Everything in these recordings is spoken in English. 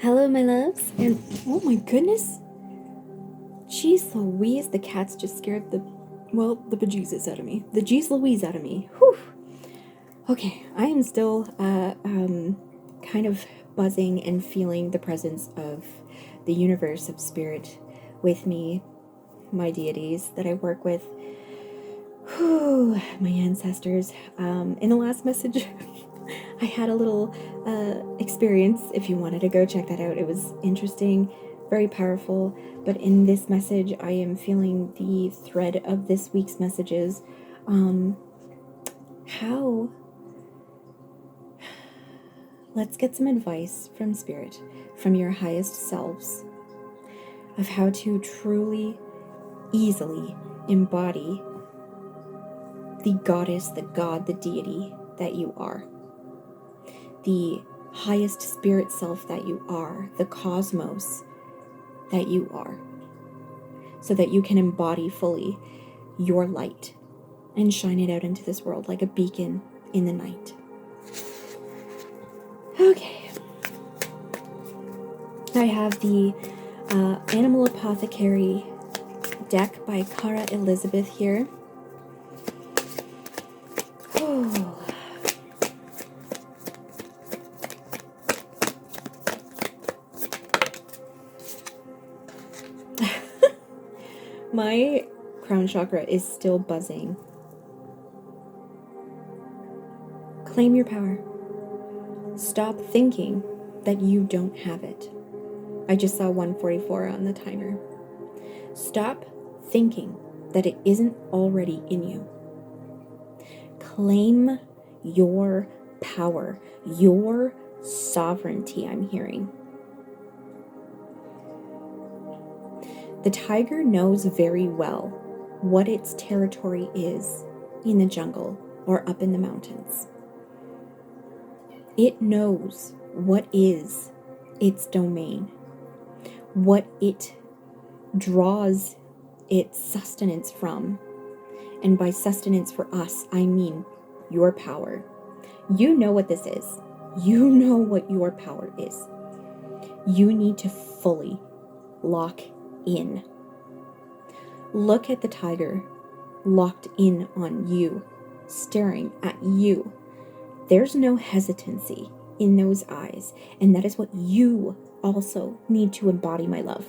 Hello, my loves, and oh my goodness, jeez Louise, the cats just scared the bejesus out of me. The jeez Louise out of me. Whew. Okay, I am still kind of buzzing and feeling the presence of the universe of spirit with me, my deities that I work with. Whew, my ancestors. In the last message, I had a little experience. If you wanted to go check that out, it was interesting, very powerful. But in this message, I am feeling the thread of this week's messages. Let's get some advice from spirit, from your highest selves, of how to truly, easily embody the goddess, the god, the deity that you are. The highest spirit self that you are, the cosmos that you are, so that you can embody fully your light and shine it out into this world like a beacon in the night. Okay. I have the Animal Apothecary deck by Cara Elizabeth here. My crown chakra is still buzzing. Claim your power. Stop thinking that you don't have it. I just saw 144 on the timer. Stop thinking that it isn't already in you. Claim your power, your sovereignty, I'm hearing. The tiger knows very well what its territory is in the jungle or up in the mountains. It knows what is its domain, what it draws its sustenance from. And by sustenance for us, I mean your power. You know what this is. You know what your power is. You need to fully lock in. Look at the tiger locked in on you, staring at you. There's no hesitancy in those eyes, and that is what you also need to embody, my love.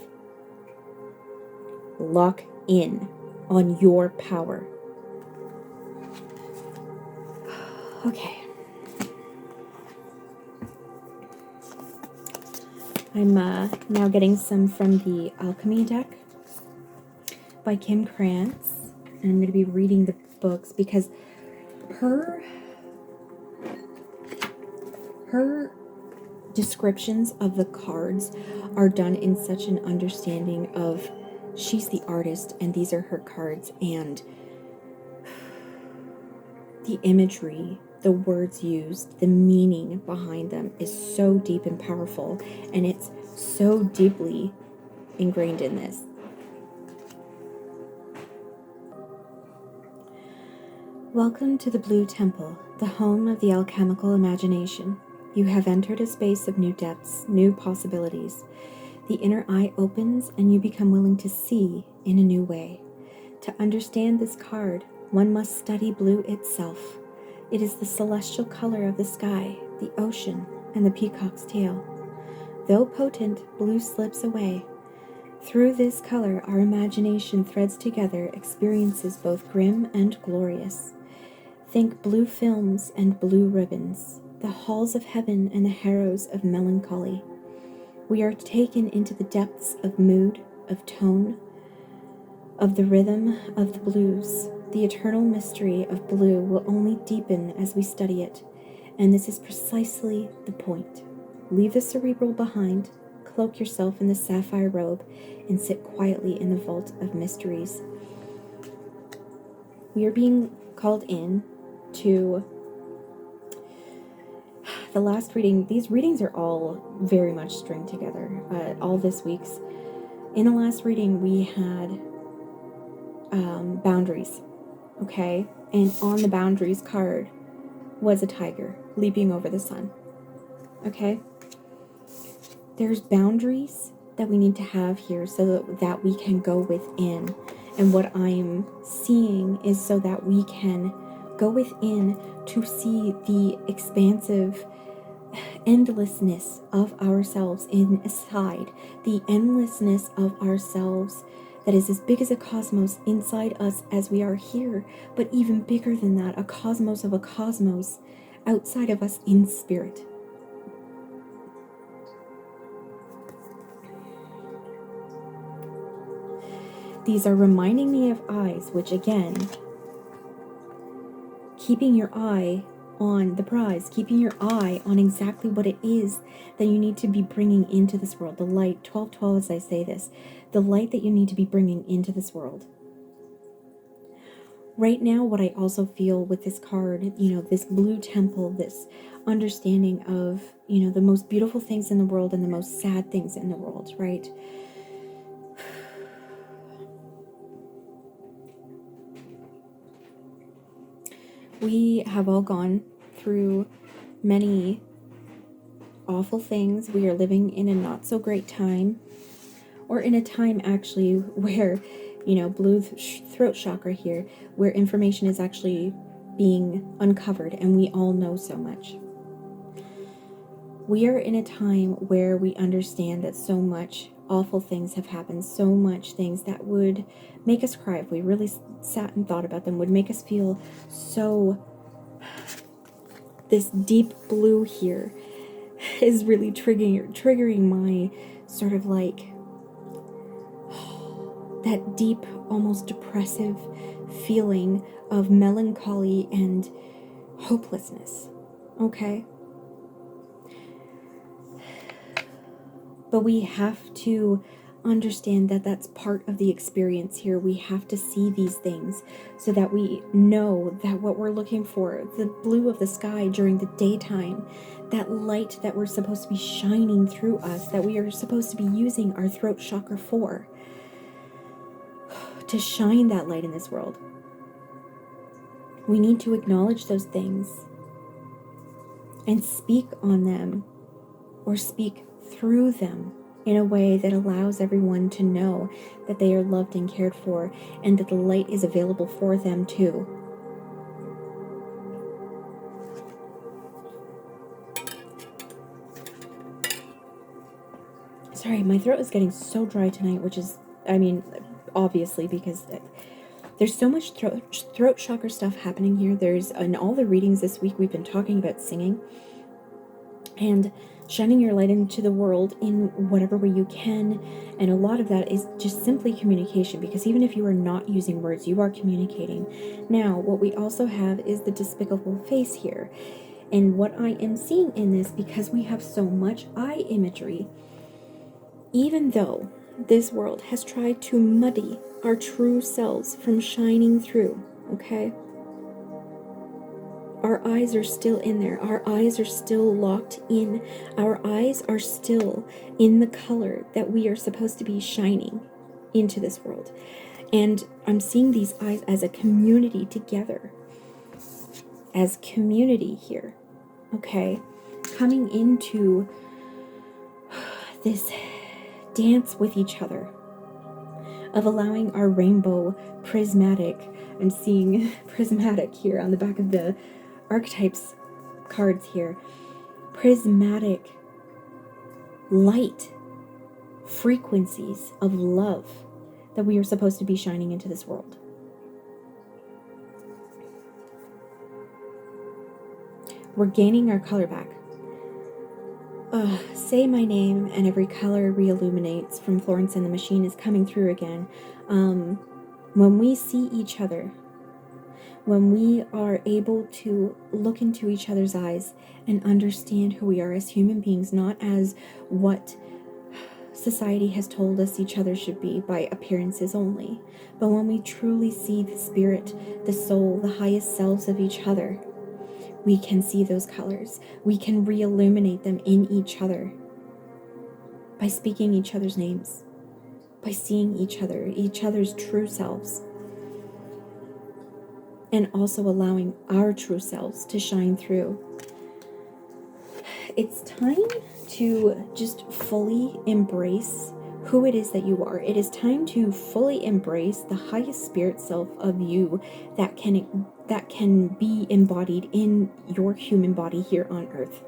Lock in on your power. Okay. I'm now getting some from the Alchemy deck by Kim Krantz, and I'm going to be reading the books because her descriptions of the cards are done in such an understanding of she's the artist and these are her cards, and the imagery, the words used, the meaning behind them is so deep and powerful, and it's so deeply ingrained in this. Welcome to the Blue Temple, the home of the alchemical imagination. You have entered a space of new depths, new possibilities. The inner eye opens and you become willing to see in a new way. To understand this card, one must study blue itself. It is the celestial color of the sky, the ocean, and the peacock's tail. Though potent, blue slips away. Through this color, our imagination threads together experiences both grim and glorious. Think blue films and blue ribbons, the halls of heaven and the harrows of melancholy. We are taken into the depths of mood, of tone, of the rhythm of the blues. The eternal mystery of blue will only deepen as we study it, and this is precisely the point. Leave the cerebral behind, cloak yourself in the sapphire robe, and sit quietly in the vault of mysteries. We are being called in to the last reading. These readings are all very much stringed together, all this week's. In the last reading, we had boundaries, okay? And on the boundaries card was a tiger leaping over the sun, okay? there's boundaries that we need to have here so that we can go within. And what I'm seeing is so that we can go within to see the expansive endlessness of ourselves inside, the endlessness of ourselves that is as big as a cosmos inside us as we are here, but even bigger than that, a cosmos of a cosmos outside of us in spirit. These are reminding me of eyes, which again, keeping your eye on the prize, keeping your eye on exactly what it is that you need to be bringing into this world. The light, 1212 as I say this, the light that you need to be bringing into this world. Right now, what I also feel with this card, this blue temple, this understanding of, the most beautiful things in the world and the most sad things in the world, right? We have all gone through many awful things. We are living in a not so great time, or in a time actually where, blue throat chakra here, where information is actually being uncovered and we all know so much. We are in a time where we understand that so much awful things have happened, so much things that would make us cry if we really sat and thought about them, would make us feel so... This deep blue here is really triggering my sort of like that deep, almost depressive feeling of melancholy and hopelessness, okay? But we have to understand that that's part of the experience here. We have to see these things so that we know that what we're looking for, the blue of the sky during the daytime, that light that we're supposed to be shining through us, that we are supposed to be using our throat chakra for, to shine that light in this world. We need to acknowledge those things and speak on them, or speak through them in a way that allows everyone to know that they are loved and cared for, and that the light is available for them too. Sorry, my throat is getting so dry tonight, which is, obviously, because there's so much throat chakra stuff happening here. In all the readings this week, we've been talking about singing and shining your light into the world in whatever way you can. And a lot of that is just simply communication, because even if you are not using words, you are communicating. Now, what we also have is the despicable face here. And what I am seeing in this, because we have so much eye imagery, even though this world has tried to muddy our true selves from shining through, okay? Our eyes are still in there. Our eyes are still locked in. Our eyes are still in the color that we are supposed to be shining into this world. And I'm seeing these eyes as a community together. As community here. Okay? Coming into this dance with each other. Of allowing our rainbow prismatic. I'm seeing prismatic here on the back of the archetypes cards here. Prismatic light frequencies of love that we are supposed to be shining into this world. We're gaining our color back. Say my name and every color re-illuminates from Florence and the Machine is coming through again. When we see each other, when we are able to look into each other's eyes and understand who we are as human beings, not as what society has told us each other should be by appearances only, but when we truly see the spirit, the soul, the highest selves of each other, we can see those colors. We can re-illuminate them in each other by speaking each other's names, by seeing each other's true selves, and also allowing our true selves to shine through. It's time to just fully embrace who it is that you are. It is time to fully embrace the highest spirit self of you that can be embodied in your human body here on earth.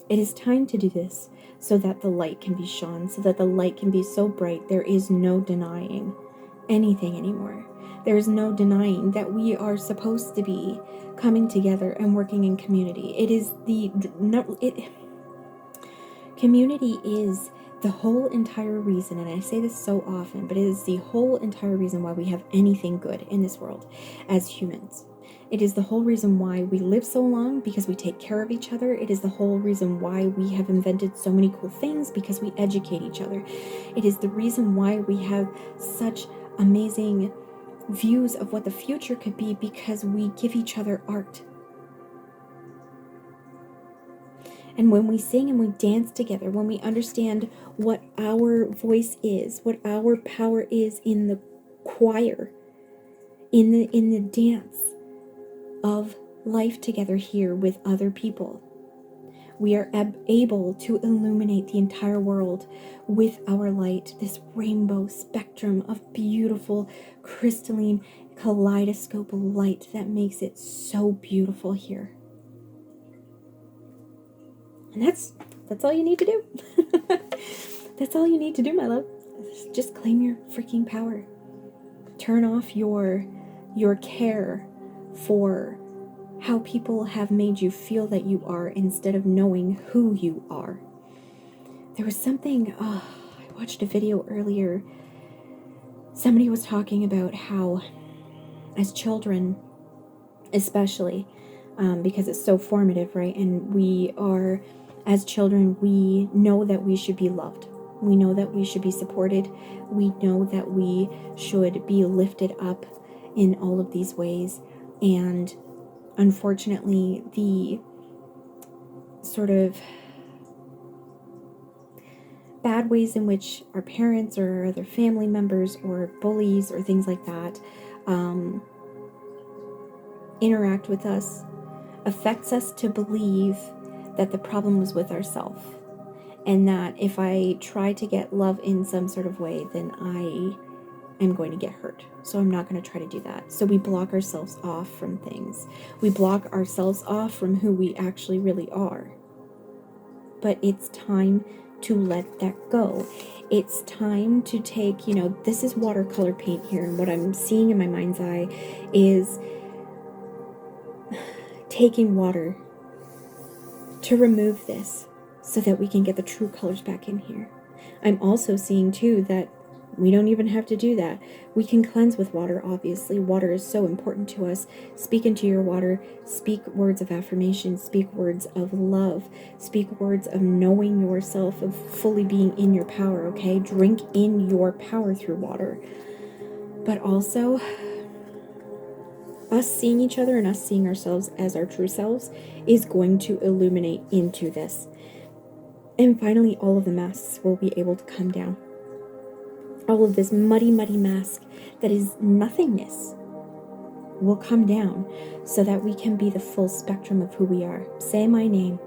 It is time to do this so that the light can be shone, so that the light can be so bright there is no denying anything anymore. There is no denying that we are supposed to be coming together and working in community. Community is the whole entire reason, and I say this so often, but it is the whole entire reason why we have anything good in this world as humans. It is the whole reason why we live so long, because we take care of each other. It is the whole reason why we have invented so many cool things, because we educate each other. It is the reason why we have such amazing views of what the future could be, because we give each other art. And when we sing and we dance together, when we understand what our voice is, what our power is in the choir, in the dance of life together here with other people, we are able to illuminate the entire world with our light, this rainbow spectrum of beautiful, crystalline, kaleidoscope light that makes it so beautiful here. And that's all you need to do. That's all you need to do, my love. Just claim your freaking power. Turn off your care for how people have made you feel that you are, instead of knowing who you are. There was something, I watched a video earlier. Somebody was talking about how, as children, especially, because it's so formative, right? And we are, as children, we know that we should be loved. We know that we should be supported. We know that we should be lifted up in all of these ways. And unfortunately, the sort of bad ways in which our parents or other family members or bullies or things like that interact with us affects us to believe that the problem was with ourselves, and that if I try to get love in some sort of way, then I am going to get hurt. So I'm not going to try to do that. So we block ourselves off from things. We block ourselves off from who we actually really are. But it's time to let that go. It's time to take, this is watercolor paint here, and what I'm seeing in my mind's eye is taking water to remove this so that we can get the true colors back in here. I'm also seeing too that we don't even have to do that. We can cleanse with water, obviously. Water is so important to us. Speak into your water. Speak words of affirmation. Speak words of love. Speak words of knowing yourself, of fully being in your power, okay? Drink in your power through water. But also, us seeing each other and us seeing ourselves as our true selves is going to illuminate into this. And finally, all of the masks will be able to come down. All of this muddy, muddy mask that is nothingness will come down so that we can be the full spectrum of who we are. Say my name,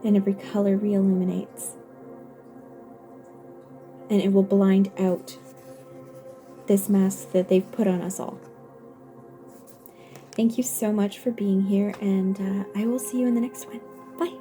and every color re-illuminates. And it will blind out this mask that they've put on us all. Thank you so much for being here, and I will see you in the next one. Bye.